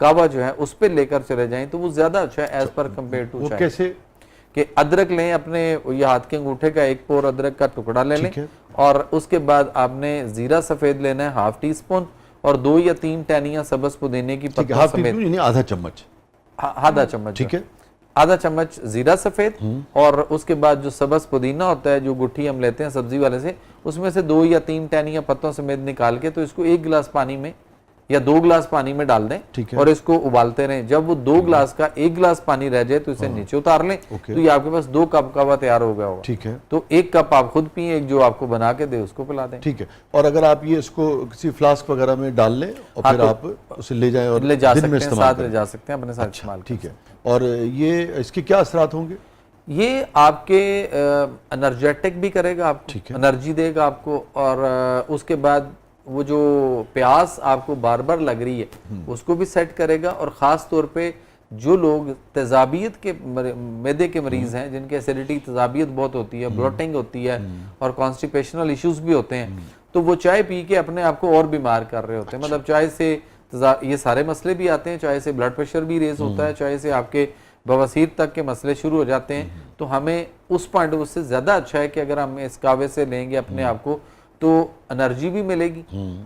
कावा जो है उस पर लेकर चले जाएं तो वो ज्यादा अच्छा है एज पर कंपेयर टू चाय। कैसे? कि अदरक लें, अपने ये हाथ के अंगूठे का एक पोर अदरक का टुकड़ा ले लें और उसके बाद आपने जीरा सफेद लेना है 1/2 टीस्पून और 2 या 3 टहनियां सब्ज पुदीने की पत्तों समेत, आधा चम्मच, आधा चम्मच, ठीक है, आधा चम्मच जीरा सफेद और उसके बाद जो सब्ज पुदीना होता है जो गुट्ठी हम लेते हैं सब्जी वाले से, उसमें से 2 या 3 टहनियां पत्तों समेत निकाल के तो इसको 1 गिलास पानी में या 2 गिलास पानी में डाल दें और इसको उबालते रहें। जब वो 2 गिलास का 1 गिलास पानी रह जाए तो इसे नीचे उतार लें। तो ये आपके पास 2 कप कावा तैयार हो गया होगा। ठीक है। तो 1 कप आप खुद पिए, एक जो आपको बना के दे उसको पिला दें। ठीक है। और अगर आप ये इसको किसी फ्लास्क वगैरह में डाल लें और फिर आप उसे ले जाएं और ले जा सकते हैं, साथ ले जा सकते हैं अपने साथ इस्तेमाल। ठीक है। और ये इसके क्या असरात होंगे? ये आपके एनर्जेटिक भी करेगा, आपको एनर्जी देगा आपको, और उसके बाद वो जो प्यास आपको बार बार लग रही है उसको भी सेट करेगा। और ख़ास तौर पे जो लोग तेजाबियत के मैदे के मरीज़ हैं, जिनके एसिडिटी तेजाबियत बहुत होती है, ब्लोटिंग होती है और कॉन्स्टिपेशनल इश्यूज भी होते हैं, तो वो चाय पी के अपने आप को और बीमार कर रहे होते हैं। मतलब चाय से ये सारे मसले भी आते हैं, चाय से ब्लड प्रेशर भी रेज होता है, चाय से आपके बवासीर तक के मसले शुरू हो जाते हैं। तो हमें उस पॉइंट उससे ज़्यादा अच्छा है कि अगर हम इस कावे से लेंगे अपने आप को तो एनर्जी भी मिलेगी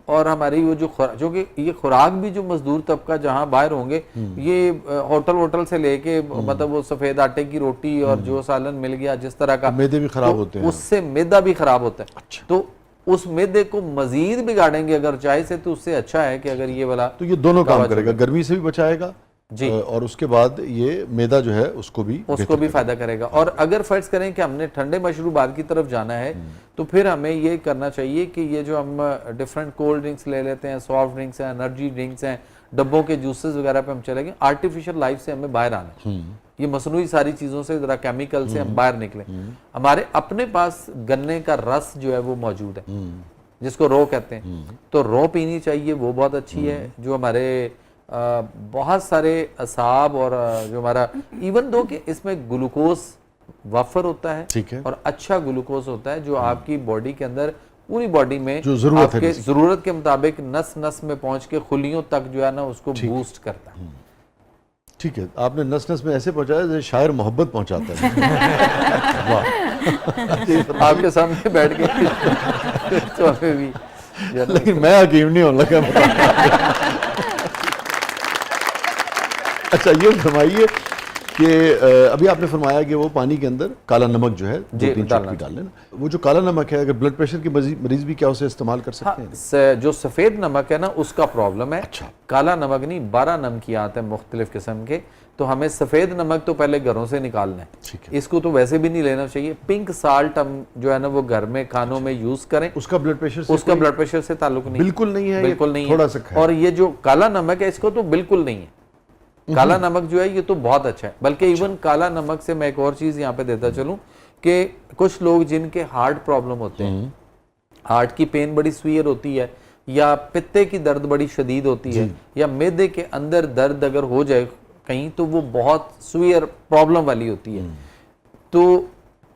और हमारी वो जो कि ये खुराक भी जो मजदूर तबका जहाँ बाहर होंगे, ये होटल से लेके मतलब वो सफेद आटे की रोटी और जो सालन मिल गया जिस तरह का, मैदे भी खराब होते हैं, उससे मैदा भी खराब होता है। अच्छा। तो उस मैदे को मजीद बिगाड़ेंगे अगर चाय से, तो उससे अच्छा है कि अगर ये वाला, तो ये दोनों काम करेगा, गर्मी से भी बचाएगा जी, और उसके बाद ये मैदा जो है उसको भी फायदा करेगा। और अगर फर्ज करें कि हमने ठंडे मशरूबात की तरफ जाना है तो फिर हमें ये करना चाहिए कि ये जो हम डिफरेंट कोल्ड ड्रिंक्स ले लेते हैं, सॉफ्ट ड्रिंक्स हैं, एनर्जी ड्रिंक्स हैं, डब्बों के जूसेस वगैरह पे हम चलेंगे, आर्टिफिशियल लाइफ से हमें बाहर आना है। ये मसनूई सारी चीजों से, जरा केमिकल से हम बाहर निकले। हमारे अपने पास गन्ने का रस जो है वो मौजूद है, जिसको रो कहते हैं, तो रो पीनी चाहिए, वो बहुत अच्छी है। जो हमारे बहुत सारे असाब और जो हमारा इवन दो कि इसमें ग्लूकोज वफर होता है, ठीक है, और अच्छा ग्लूकोज होता है जो आपकी बॉडी के अंदर, पूरी बॉडी में जो जरूरत आपके जरूरत के मुताबिक नस नस में पहुंच के खुलियों तक जो है ना उसको बूस्ट करता है। ठीक है, आपने नस नस में ऐसे पहुंचाया जैसे शायर मोहब्बत पहुंचाता है। वाह, आपके सामने बैठ के तो हमें भी, लेकिन मैं हकीम नहीं होने लगा। अच्छा, ये फरमाइए कि अभी आपने फरमाया कि वो पानी के अंदर काला नमक जो है 2-3 चुटकी डाल लेना। वो जो काला नमक है, अगर ब्लड प्रेशर के मरीज भी क्या उसे इस्तेमाल कर सकते हैं? जो सफेद नमक है ना उसका प्रॉब्लम है। अच्छा। काला नमक नहीं, 12 नमकियात है मुख्तलिफ किस्म के, तो हमें सफेद नमक तो पहले घरों से निकालना है। ठीक है। इसको तो वैसे भी नहीं लेना चाहिए। पिंक साल्ट हम जो है ना वो घर में खानों में यूज करें। उसका ब्लड प्रेशर से ताल्लुक नहीं, बिल्कुल नहीं है, बिल्कुल नहीं थोड़ा है। सा। और ये जो काला नमक है इसको तो बिल्कुल नहीं है। काला नमक जो है ये तो बहुत अच्छा है। बल्कि इवन काला नमक से मैं एक और चीज यहाँ पे देता चलूं कि कुछ लोग जिनके हार्ट प्रॉब्लम होते हैं, हार्ट की पेन बड़ी सुईर होती है, या पित्ते की दर्द बड़ी शदीद होती है, या मैदे के अंदर दर्द अगर हो जाए कहीं तो वो बहुत सुईर प्रॉब्लम वाली होती है, तो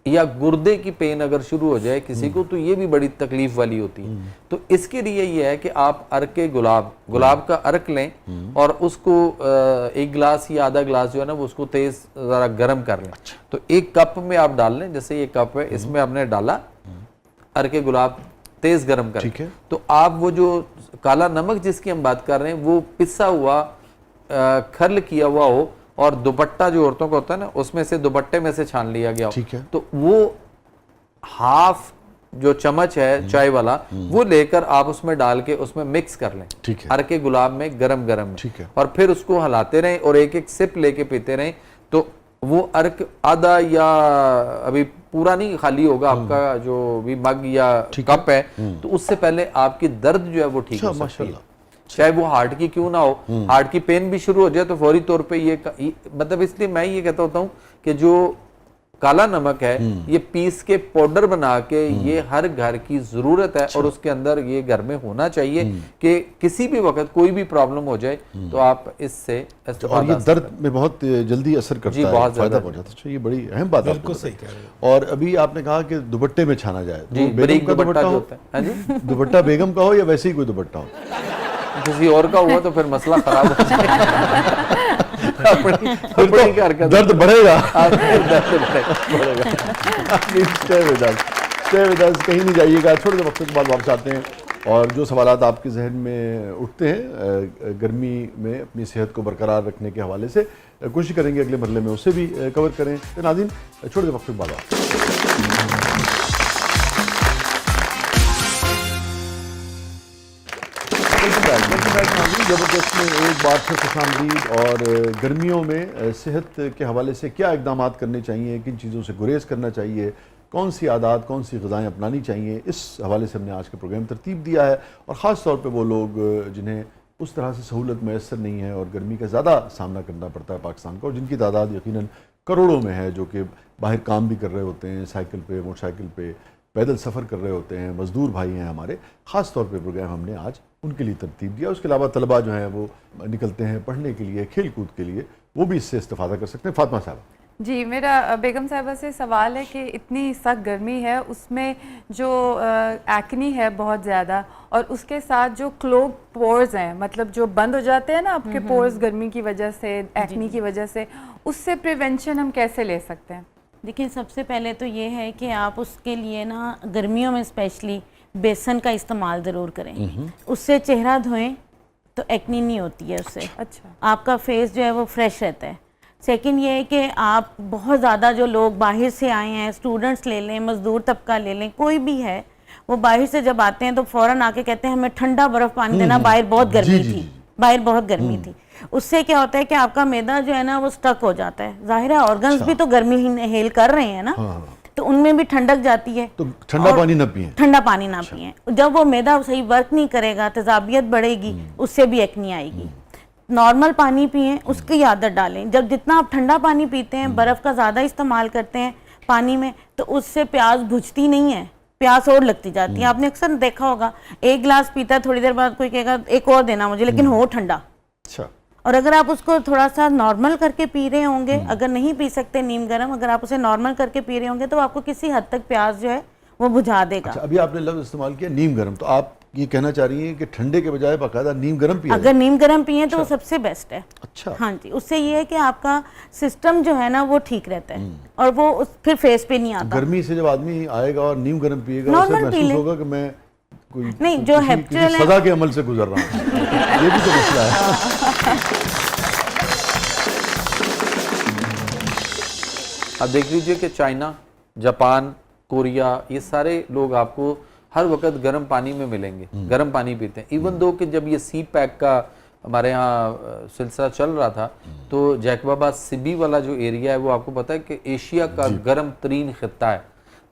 या गुर्दे की पेन अगर शुरू हो जाए किसी को तो ये भी बड़ी तकलीफ वाली होती है। तो इसके लिए ये है कि आप अर्क गुलाब का अर्क लें और उसको 1 गिलास या आधा गिलास जो है ना वो उसको तेज जरा गर्म कर लें। तो 1 कप में आप डाल लें, जैसे ये कप है इसमें आपने डाला अर्क गुलाब तेज गर्म कर, तो आप वो जो काला नमक जिसकी हम बात कर रहे हैं वो पिसा हुआ खर्ल किया हुआ हो और दुपट्टा जो औरतों का होता है ना उसमें से दुपट्टे में से छान लिया गया हो, तो वो हाफ जो चम्मच है चाय वाला वो लेकर आप उसमें डाल के उसमें मिक्स कर लें, अर्के गुलाब में गरम गरम, और फिर उसको हिलाते रहें और एक एक सिप लेके पीते रहें। तो वो अर्क आधा या अभी पूरा नहीं खाली होगा आपका जो भी मग या कप है, तो उससे पहले आपकी दर्द जो है वो ठीक हो सकती है, चाहे वो हार्ट की क्यों ना हो। हार्ट की पेन भी शुरू हो जाए तो फौरी तौर पे ये मतलब इसलिए मैं ये कहता होता हूँ कि जो काला नमक है ये पीस के पाउडर बना के ये हर घर की जरूरत है, और उसके अंदर ये घर में होना चाहिए कि किसी भी वक्त कोई भी प्रॉब्लम हो जाए तो आप इससे और ये दर्द में बहुत जल्दी असर करता है, बहुत फायदा पहुंचाता है। ये बड़ी अहम बात है, बिल्कुल सही कह रहे हो। और अभी आपने कहा कि दुपट्टे में छाना जाए, जी, बेगम का दुपट्टा हो, दुपट्टा बेगम का हो या वैसे ही कोई दुपट्टा हो? किसी और का हुआ तो फिर मसला खराब हो जाएगा। अपनी हरकत दर्द बढ़ेगा। बढ़ेगा। स्टे विद अस, कहीं नहीं जाइएगा। थोड़े से वक्त के बाद वापस आते हैं और जो सवालात आपके जहन में उठते हैं गर्मी में अपनी सेहत को बरकरार रखने के हवाले से, कोशिश करेंगे अगले मरले में उससे भी कवर करें। तो नाज़रीन, छोटे से वक्त के बाद ज़बरदस्त में एक बार फिर खुशामदीद। और गर्मियों में सेहत के हवाले से क्या इकदाम करने चाहिए, किन चीज़ों से गुरेज करना चाहिए, कौन सी आदत, कौन सी ग़िज़ाएँ अपनानी चाहिए, इस हवाले से हमने आज के प्रोग्राम तरतीब दिया है। और ख़ास तौर पे वो लोग जिन्हें उस तरह से सहूलत मैसर नहीं है और गर्मी का ज़्यादा सामना करना पड़ता है पाकिस्तान को, और जिनकी तादाद यकीनन करोड़ों में है, जो कि बाहर काम भी कर रहे होते हैं, साइकिल पे, मोटरसाइकिल पे, पैदल सफ़र कर रहे होते हैं, मज़दूर भाई हैं हमारे। ख़ास तौर पे प्रोग्राम हमने आज उनके लिए तरतीब दिया। उसके अलावा तलबा जो हैं वो निकलते हैं पढ़ने के लिए, खेल कूद के लिए, वो भी इससे इस्तेफ़ादा कर सकते हैं। फातिमा साहब जी, मेरा बेगम साहिबा से सवाल है कि इतनी सख्त गर्मी है, उसमें जो एक्नी है बहुत ज़्यादा, और उसके साथ जो क्लोग पोर्स हैं, मतलब जो बंद हो जाते हैं ना आपके पोर्स गर्मी की वजह से, एक्नी की वजह से, उससे प्रिवेंशन हम कैसे ले सकते हैं? देखिए, सबसे पहले तो ये है कि आप उसके लिए ना गर्मियों में स्पेशली बेसन का इस्तेमाल ज़रूर करें। उससे चेहरा धोएं तो एक्नी नहीं होती है उससे। अच्छा, आपका फेस जो है वो फ्रेश रहता है। सेकंड ये है कि आप बहुत ज़्यादा जो लोग बाहर से आए हैं, स्टूडेंट्स ले लें, मज़दूर तबका ले लें, कोई भी है, वो बाहर से जब आते हैं तो फ़ौरन आके कहते हैं हमें ठंडा बर्फ़ पानी देना, बाहर बहुत गर्मी थी, बाहर बहुत गर्मी थी। उससे क्या होता है कि आपका मैदा जो है ना वो स्टक हो जाता है। ज़ाहिर है ऑर्गन्स भी तो गर्मी हेल कर रहे हैं ना, तो उनमें भी ठंडक जाती है। तो ठंडा पानी ना पिए, ठंडा पानी ना पिए। जब वो मैदा सही वर्क नहीं करेगा, तेजाबियत बढ़ेगी, उससे भी एक्नी आएगी। नॉर्मल पानी पिएं, उसकी आदत डालें। जब जितना आप ठंडा पानी पीते हैं, बर्फ़ का ज़्यादा इस्तेमाल करते हैं पानी में, तो उससे प्यास बुझती नहीं है, प्यास और लगती जाती है। आपने अक्सर देखा होगा, एक गिलास पीता है, थोड़ी देर बाद कोई कहेगा एक और देना मुझे, लेकिन हो ठंडा। अच्छा। और अगर आप उसको थोड़ा सा नॉर्मल करके पी रहे होंगे, अगर नहीं पी सकते नीम गर्म, अगर आप उसे नॉर्मल करके पी रहे होंगे तो आपको किसी हद तक प्यास जो है वो बुझा देगा। अच्छा, अभी आपने लफ्ज़ इस्तेमाल किया नीम गर्म, तो आप ये कहना चाह रही हैं कि ठंडे के बजाय बाकायदा नीम गर्म पिया अगर नीम गर्म पिए तो वो सबसे बेस्ट है। अच्छा। हाँ जी, उससे ये है कि आपका सिस्टम जो है ना वो ठीक रहता है और वो फिर फेस पे नहीं आता। गर्मी से जब आदमी आएगा और नीम गर्म पिएगा, नॉर्मल उसे पी महसूस ले। होगा कि मैं कोई नहीं, जो किसी हैप्चुअल है सजा के अमल से गुजर रहा हूँ। ये भी तो मसला है। अब देख लीजिए कि चाइना, जापान, कोरिया, ये सारे लोग आपको हर वक्त गर्म पानी में मिलेंगे, गर्म पानी पीते हैं। इवन दो कि जब ये सी पैक का हमारे यहाँ सिलसिला चल रहा था, तो जैकबाबाद सिबी वाला जो एरिया है वो आपको पता है कि एशिया का गर्म तरीन खित्ता है।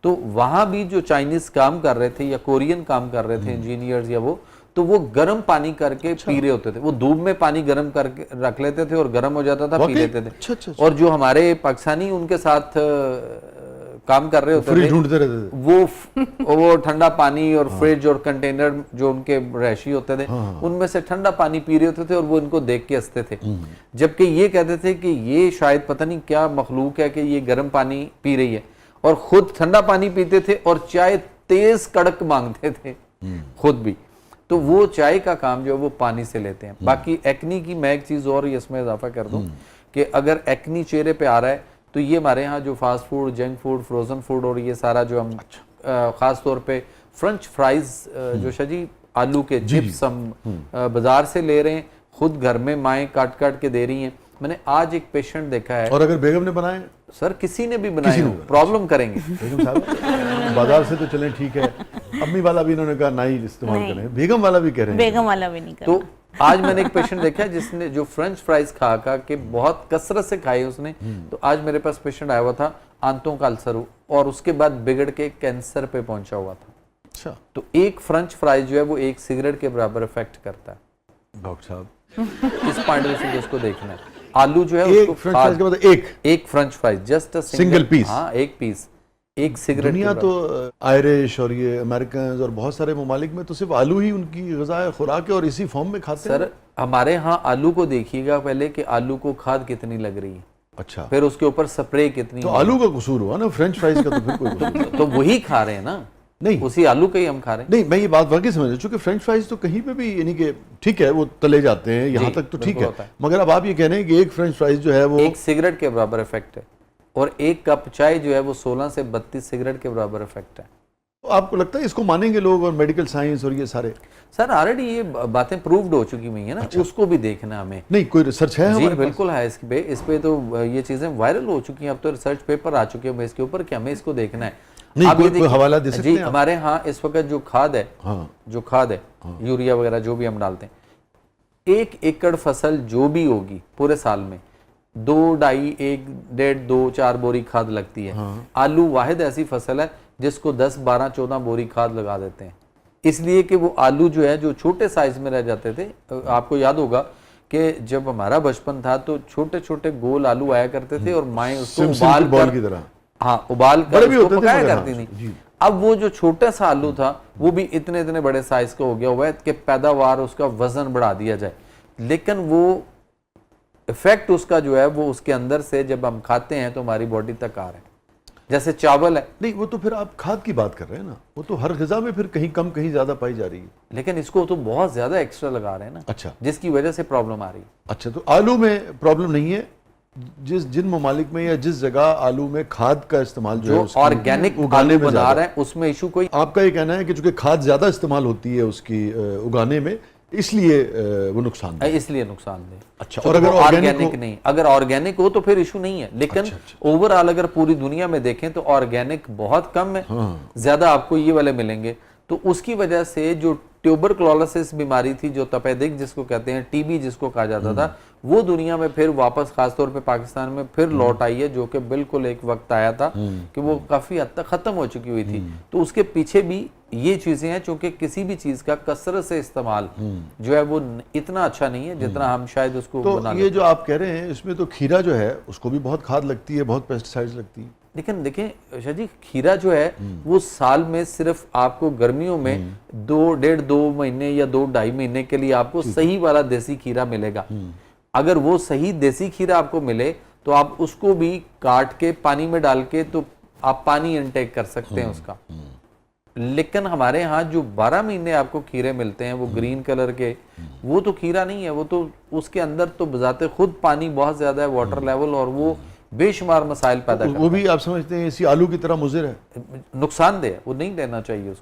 तो वहाँ भी जो चाइनीज़ काम कर रहे थे या कोरियन काम कर रहे थे, इंजीनियर्स या वो, तो वो गर्म पानी करके पी रहे होते थे। वो धूप में पानी गर्म करके रख लेते थे और गर्म हो जाता था, पी लेते थे। और जो हमारे पाकिस्तानी उनके साथ काम कर रहे होते थे, ढूंढते रहते थे वो ठंडा पानी और फ्रिज और कंटेनर जो उनके रैशी होते थे, उनमें से ठंडा पानी पी रहे होते थे और वो इनको देख के हंसते थे। जबकि ये कहते थे कि ये शायद पता नहीं क्या मखलूक है कि ये गर्म पानी पी रही है, और खुद ठंडा पानी पीते थे और चाय तेज कड़क मांगते थे खुद भी। तो वो चाय का काम जो है वो पानी से लेते हैं। बाकी एक्नी की मैं एक चीज़ और इसमें इजाफा कर दूं कि अगर एक्नी चेहरे पे आ रहा है तो ये हमारे यहाँ जो fast food, junk food, frozen food और ये सारा जो हम ख़ास तौर पे फ्रेंच फ्राइज़ जो शजी आलू के चिप्स हम बाज़ार से ले रहे हैं, खुद घर में माएँ काट काट के दे रही हैं। मैंने आज एक पेशेंट देखा है, और अगर बेगम ने बनाए, सर किसी ने भी बनाए प्रॉब्लम करेंगे। बेगम साहब बाजार से तो चलें ठीक है, अम्मी वाला भी इन्होंने कहा नहीं इस्तेमाल करें, बेगम वाला भी कह रहे हैं, बेगम वाला भी नहीं कर। तो आज मैंने एक पेशेंट देखा है जिसने जो फ्रेंच फ्राइज खा खा के बहुत कसरत से खाई उसने, तो आज मेरे पास पेशेंट आया हुआ था, आंतों का अल्सर और उसके बाद बिगड़ के कैंसर पे पहुंचा हुआ था। अच्छा। तो एक फ्रेंच फ्राइज जो है वो एक सिगरेट के बराबर इफेक्ट करता है। डॉक्टर साहब इस पॉइंट ऑफ व्यू से उसको देखना है। आलू जो है एक फ्रेंच फ्राइज के बाद एक French fries, just a single piece. हाँ, एक पीस, एक सिगरेट। दुनिया तो आयरिश और ये अमेरिकन और बहुत सारे ममालिक में तो सिर्फ आलू ही उनकी ग़िज़ा खुराक है और इसी फॉर्म में खाते हैं। सर हमारे यहाँ आलू को देखिएगा पहले कि आलू को खाद कितनी लग रही है, अच्छा, फिर उसके ऊपर स्प्रे कितनी, तो आलू का कसूर हुआ ना, फ्रेंच फ्राइज का तो फिर कोई कसूर तो वही खा रहे हैं ना, नहीं उसी आलू का ही हम खा रहे हैं। नहीं, मैं ये बात वाकई समझ रहा हूं, चूंकि फ्रेंच फ्राइज तो कहीं पे भी यानी कि ठीक है वो तले जाते हैं, यहाँ तक तो ठीक बिल्कुल है, होता है। मगर अब आप ये कह रहे हैं कि एक फ्रेंच फ्राइज जो है वो एक सिगरेट के बराबर इफेक्ट है, और एक कप चाय जो है वो 16 से 32 सिगरेट के बराबर इफेक्ट है। तो आपको लगता है इसको मानेंगे लोग, और मेडिकल साइंस और ये सारे? सर ऑलरेडी ये बातें प्रूव्ड हो चुकी हुई है ना, उसको भी देखना हमें। नहीं, कोई रिसर्च है जी हमारे पास? बिल्कुल है, इस पे तो ये चीजें वायरल हो चुकी हैं, अब तो रिसर्च पेपर आ चुके हैं इसके ऊपर कि हमें इसको देखना है। नहीं, आप ये कोई देखिए- हवाला दे सकते जी हैं आप? हमारे यहाँ इस वक्त जो खाद है, हाँ, जो खाद है, यूरिया वगैरह जो भी हम डालते हैं, 1 एकड़ फसल जो भी होगी पूरे साल में 2, 2.5, 1, 1.5, 2, 4 बोरी खाद लगती है। आलू वाहिद ऐसी फसल है जिसको 10, 12, 14 बोरी खाद लगा देते हैं, इसलिए कि वो आलू जो है जो छोटे साइज में रह जाते थे। आपको याद होगा कि जब हमारा बचपन था तो छोटे छोटे गोल आलू आया करते थे और माएँ उसको उबाल बॉल की तरह। हाँ उबाल बड़े कर भी उसको होते थे पकाया मगर, करती हाँ, थी। जी। अब वो जो छोटा सा आलू था वो भी इतने इतने बड़े साइज का हो गया हुआ है कि पैदावार उसका वजन बढ़ा दिया जाए, लेकिन वो इफेक्ट उसका जो है वो उसके अंदर से जब हम खाते हैं तो हमारी बॉडी तक आ रहा है। जैसे चावल है, नहीं वो तो फिर आप खाद की बात कर रहे हैं ना, वो तो हर ग़िज़ा में फिर कहीं कम कहीं ज्यादा पाई जा रही है। लेकिन इसको तो बहुत ज्यादा एक्स्ट्रा लगा रहे हैं ना, अच्छा जिसकी वजह से प्रॉब्लम आ रही है। अच्छा, तो आलू में प्रॉब्लम नहीं है, जिन ममालिक में या जिस जगह आलू में खाद का इस्तेमाल जो है जो उसकी ऑर्गेनिक उगाने आलू में बना ज्यादा- रहे हैं उसमें इशू कोई आपका ये कहना है कि चूंकि खाद ज्यादा इस्तेमाल होती है उसकी उगाने में, इसलिए वो नुकसान है। इसलिए नुकसान दे। अच्छा, और और अगर ऑर्गेनिक नहीं, अगर ऑर्गेनिक हो तो फिर इशू नहीं है, लेकिन ओवरऑल अगर पूरी दुनिया में देखें तो ऑर्गेनिक बहुत कम है, ज्यादा आपको ये वाले मिलेंगे। तो उसकी वजह से जो ट्यूबरक्लोसिस बीमारी थी, जो तपेदिक जिसको कहते हैं, टीबी जिसको कहा जाता था, वो दुनिया में फिर वापस खासतौर पे पाकिस्तान में फिर लौट आई है, जो कि बिल्कुल एक वक्त आया था कि वो काफी हद तक खत्म हो चुकी हुई थी। तो उसके पीछे भी ये चीजें हैं, चूंकि किसी भी चीज का कसरत से इस्तेमाल जो है वो इतना अच्छा नहीं है जितना हम शायद उसको तो बना ये लेते। जो आप कह रहे हैं इसमें तो खीरा जो है उसको भी बहुत खाद लगती है, बहुत पेस्टिसाइड्स लगती है। लेकिन देखें शाह जी, खीरा जो है वो साल में सिर्फ आपको गर्मियों में 2 महीने या 2-2.5 महीने के लिए आपको सही वाला देसी खीरा मिलेगा। अगर वो सही देसी खीरा आपको मिले तो आप उसको भी काट के पानी में डाल के तो आप पानी इनटेक कर सकते हैं उसका। लेकिन हमारे यहाँ जो 12 महीने आपको खीरे मिलते हैं वो ग्रीन कलर के, वो तो खीरा नहीं है, वो तो उसके अंदर तो बजाते खुद पानी बहुत ज्यादा है, वाटर लेवल, और वो बेशुमार मसाइल पैदा करता वो भी आप समझते हैं इसी आलू की तरह मुज़िर है? है, नुकसानदेह है, वो नहीं लेना चाहिए उसको।